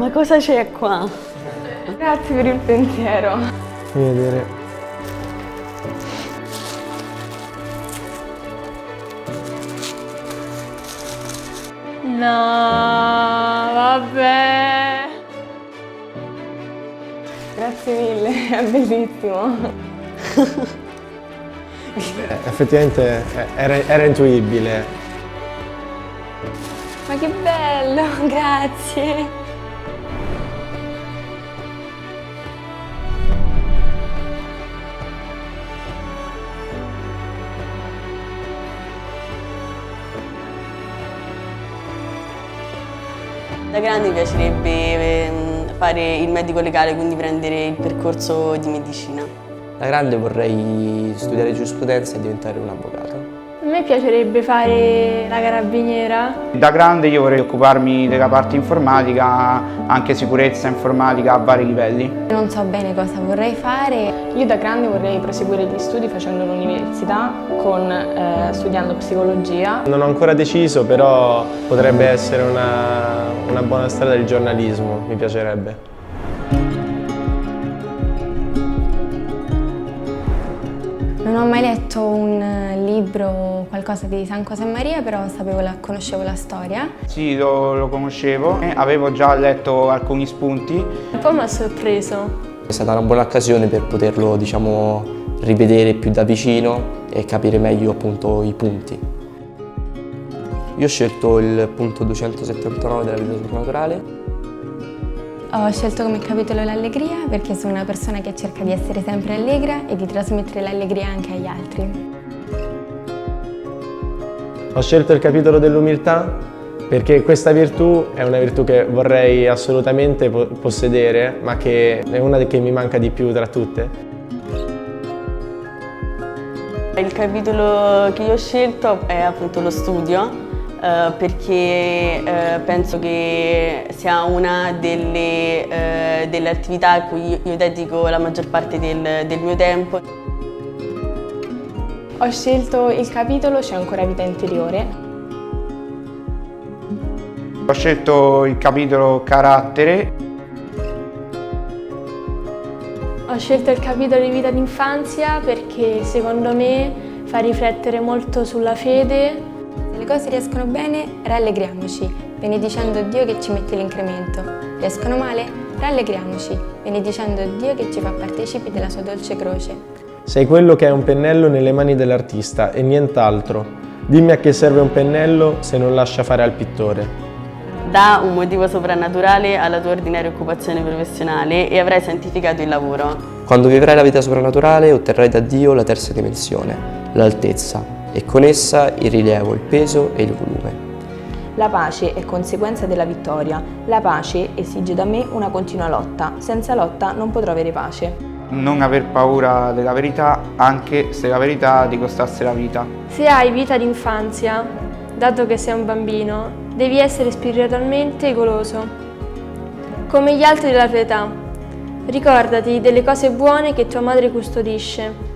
Ma cosa c'è qua? Grazie per il pensiero. Fammi vedere. No, vabbè. Grazie mille, è bellissimo. Effettivamente era intuibile. Ma che bello, grazie. Da grande mi piacerebbe fare il medico legale, quindi prendere il percorso di medicina. Da grande vorrei studiare giurisprudenza e diventare un avvocato. A me piacerebbe fare la carabiniera. Da grande io vorrei occuparmi della parte informatica, anche sicurezza informatica a vari livelli. Non so bene cosa vorrei fare. Io da grande vorrei proseguire gli studi facendo l'università, studiando psicologia. Non ho ancora deciso, però potrebbe essere una buona strada il giornalismo, mi piacerebbe. Non ho mai letto un libro o qualcosa di San Josemaria, però conoscevo la storia. Sì, lo conoscevo, avevo già letto alcuni spunti. Un po' mi ha sorpreso. È stata una buona occasione per poterlo, rivedere più da vicino e capire meglio appunto i punti. Io ho scelto il punto 279 della vita soprannaturale. Ho scelto come capitolo l'allegria perché sono una persona che cerca di essere sempre allegra e di trasmettere l'allegria anche agli altri. Ho scelto il capitolo dell'umiltà perché questa virtù è una virtù che vorrei assolutamente possedere, ma che è una che mi manca di più tra tutte. Il capitolo che io ho scelto è appunto lo studio, perché penso che sia una delle attività a cui io dedico la maggior parte del mio tempo. Ho scelto il capitolo C'è ancora vita interiore. Ho scelto il capitolo carattere. Ho scelto il capitolo di vita d'infanzia perché secondo me fa riflettere molto sulla fede. Se le cose riescono bene, rallegriamoci, benedicendo Dio che ci mette l'incremento. Riescono male? Rallegriamoci, benedicendo Dio che ci fa partecipi della sua dolce croce. Sei quello che è un pennello nelle mani dell'artista e nient'altro. Dimmi a che serve un pennello se non lascia fare al pittore. Dà un motivo soprannaturale alla tua ordinaria occupazione professionale e avrai santificato il lavoro. Quando vivrai la vita soprannaturale otterrai da Dio la terza dimensione, l'altezza, e con essa il rilievo, il peso e il volume. La pace è conseguenza della vittoria. La pace esige da me una continua lotta. Senza lotta non potrò avere pace. Non aver paura della verità, anche se la verità ti costasse la vita. Se hai vita d'infanzia, dato che sei un bambino, devi essere spiritualmente goloso, come gli altri della tua età. Ricordati delle cose buone che tua madre custodisce.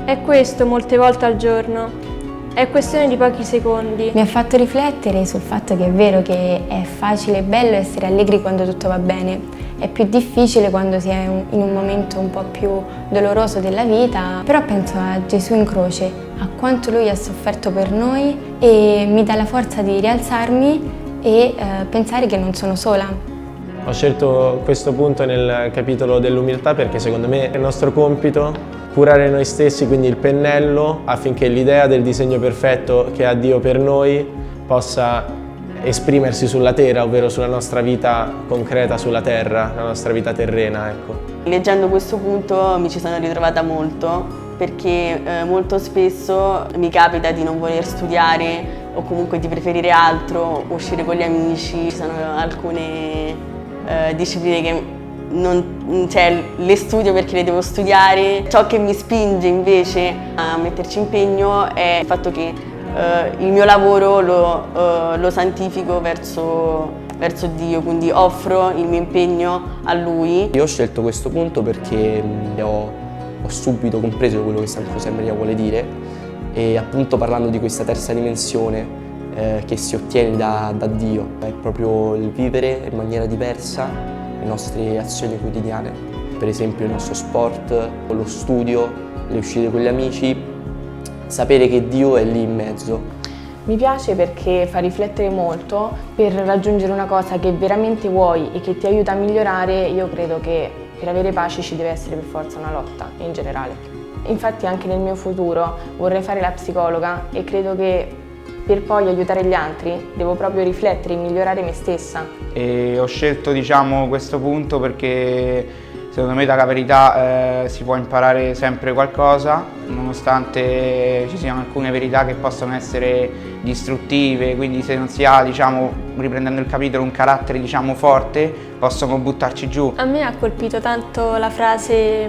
È questo molte volte al giorno. È questione di pochi secondi. Mi ha fatto riflettere sul fatto che è vero che è facile e bello essere allegri quando tutto va bene. È più difficile quando si è in un momento un po' più doloroso della vita, però penso a Gesù in croce, a quanto Lui ha sofferto per noi e mi dà la forza di rialzarmi e pensare che non sono sola. Ho scelto questo punto nel capitolo dell'umiltà perché secondo me è il nostro compito curare noi stessi, quindi il pennello, affinché l'idea del disegno perfetto che ha Dio per noi possa esprimersi sulla terra, ovvero sulla nostra vita concreta sulla terra, la nostra vita terrena, ecco. Leggendo questo punto mi ci sono ritrovata molto, perché molto spesso mi capita di non voler studiare o comunque di preferire altro, uscire con gli amici. Ci sono alcune discipline che le studio perché le devo studiare. Ciò che mi spinge invece a metterci impegno è il fatto che il mio lavoro lo santifico verso Dio, quindi offro il mio impegno a Lui. Io ho scelto questo punto perché ho subito compreso quello che San Josemaria vuole dire, e appunto parlando di questa terza dimensione che si ottiene da Dio, è proprio il vivere in maniera diversa le nostre azioni quotidiane, per esempio il nostro sport, lo studio, le uscite con gli amici, sapere che Dio è lì in mezzo. Mi piace perché fa riflettere molto. Per raggiungere una cosa che veramente vuoi e che ti aiuta a migliorare, io credo che per avere pace ci deve essere per forza una lotta in generale. Infatti anche nel mio futuro vorrei fare la psicologa e credo che per poi aiutare gli altri devo proprio riflettere e migliorare me stessa. E ho scelto questo punto perché secondo me dalla verità si può imparare sempre qualcosa, nonostante ci siano alcune verità che possono essere distruttive, quindi se non si ha, riprendendo il capitolo, un carattere forte, possono buttarci giù. A me ha colpito tanto la frase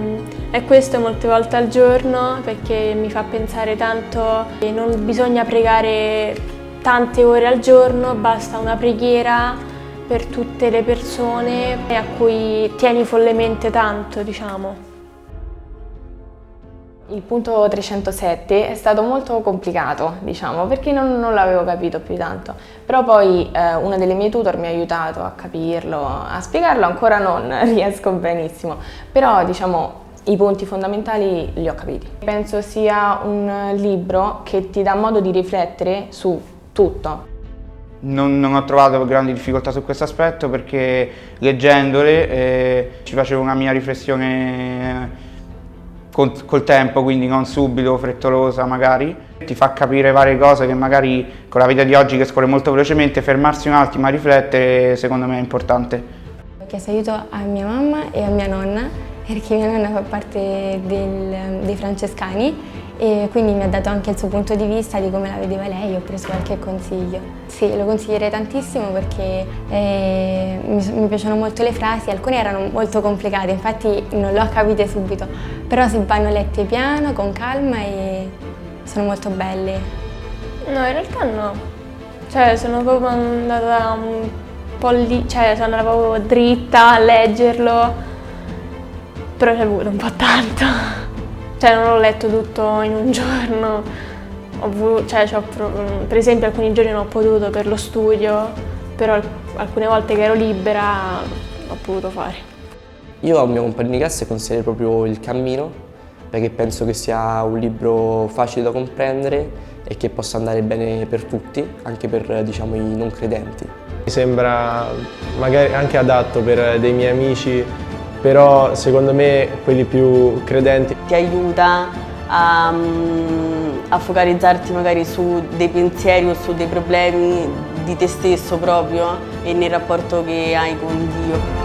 "è questo molte volte al giorno", perché mi fa pensare tanto che non bisogna pregare tante ore al giorno, basta una preghiera per tutte le persone a cui tieni follemente tanto, Il punto 307 è stato molto complicato, perché non l'avevo capito più tanto, però poi una delle mie tutor mi ha aiutato a capirlo, a spiegarlo ancora non riesco benissimo, però i punti fondamentali li ho capiti. Penso sia un libro che ti dà modo di riflettere su tutto. Non ho trovato grandi difficoltà su questo aspetto perché leggendole ci facevo una mia riflessione col tempo, quindi non subito, frettolosa magari. Ti fa capire varie cose che magari con la vita di oggi che scorre molto velocemente, fermarsi un attimo a riflettere secondo me è importante. Ho chiesto aiuto a mia mamma e a mia nonna perché mia nonna fa parte dei francescani e quindi mi ha dato anche il suo punto di vista di come la vedeva lei, ho preso qualche consiglio. Sì, lo consiglierei tantissimo perché mi piacciono molto le frasi, alcune erano molto complicate, infatti non le ho capite subito, però si vanno lette piano, con calma e sono molto belle. No, in realtà no. Sono proprio andata un po' lì, sono andata proprio dritta a leggerlo, però ci è voluto un po' tanto. Non l'ho letto tutto in un giorno, per esempio alcuni giorni non ho potuto per lo studio, però alcune volte che ero libera ho potuto fare. Io al mio compagno di classe consiglierei proprio Il Cammino, perché penso che sia un libro facile da comprendere e che possa andare bene per tutti, anche per i non credenti. Mi sembra magari anche adatto per dei miei amici, però secondo me quelli più credenti. Ti aiuta a focalizzarti magari su dei pensieri o su dei problemi di te stesso proprio e nel rapporto che hai con Dio.